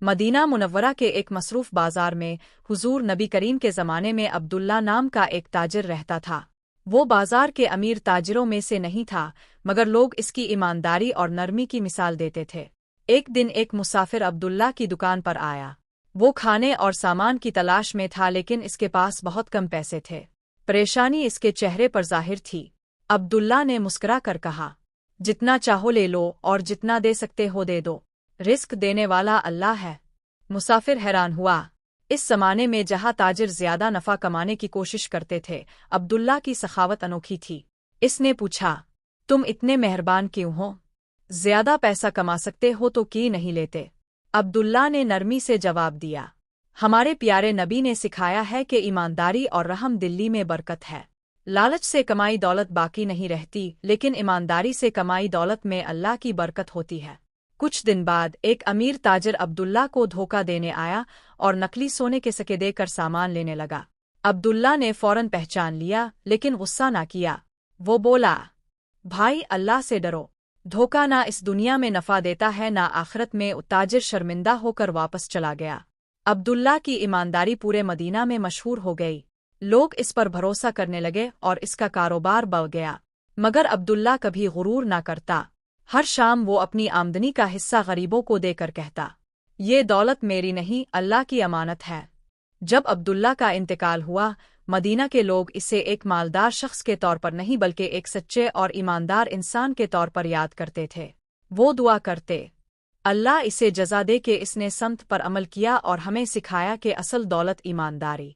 مدینہ منورہ کے ایک مصروف بازار میں حضور نبی کریم کے زمانے میں عبداللہ نام کا ایک تاجر رہتا تھا۔ وہ بازار کے امیر تاجروں میں سے نہیں تھا، مگر لوگ اس کی ایمانداری اور نرمی کی مثال دیتے تھے۔ ایک دن ایک مسافر عبداللہ کی دکان پر آیا۔ وہ کھانے اور سامان کی تلاش میں تھا، لیکن اس کے پاس بہت کم پیسے تھے۔ پریشانی اس کے چہرے پر ظاہر تھی۔ عبداللہ نے مسکرا کر کہا، جتنا چاہو لے لو اور جتنا دے سکتے ہو دے دو، رزق دینے والا اللہ ہے۔ مسافر حیران ہوا۔ اس زمانے میں جہاں تاجر زیادہ نفع کمانے کی کوشش کرتے تھے، عبداللہ کی سخاوت انوکھی تھی۔ اس نے پوچھا، تم اتنے مہربان کیوں ہو؟ زیادہ پیسہ کما سکتے ہو تو کی نہیں لیتے؟ عبداللہ نے نرمی سے جواب دیا، ہمارے پیارے نبی نے سکھایا ہے کہ ایمانداری اور رحم دلی میں برکت ہے۔ لالچ سے کمائی دولت باقی نہیں رہتی، لیکن ایمانداری سے کمائی دولت میں اللہ کی برکت ہوتی ہے۔ کچھ دن بعد ایک امیر تاجر عبداللہ کو دھوکہ دینے آیا اور نقلی سونے کے سکے دے کر سامان لینے لگا۔ عبداللہ نے فوراً پہچان لیا، لیکن غصہ نہ کیا۔ وہ بولا، بھائی اللہ سے ڈرو، دھوکہ نہ اس دنیا میں نفع دیتا ہے نہ آخرت میں۔ تاجر شرمندہ ہو کر واپس چلا گیا۔ عبداللہ کی ایمانداری پورے مدینہ میں مشہور ہو گئی۔ لوگ اس پر بھروسہ کرنے لگے اور اس کا کاروبار بڑھ گیا۔ مگر عبداللہ کبھی غرور نہ کرتا۔ ہر شام وہ اپنی آمدنی کا حصہ غریبوں کو دے کر کہتا، یہ دولت میری نہیں، اللہ کی امانت ہے۔ جب عبداللہ کا انتقال ہوا، مدینہ کے لوگ اسے ایک مالدار شخص کے طور پر نہیں بلکہ ایک سچے اور ایماندار انسان کے طور پر یاد کرتے تھے۔ وہ دعا کرتے، اللہ اسے جزا دے کہ اس نے سمت پر عمل کیا اور ہمیں سکھایا کہ اصل دولت ایمانداری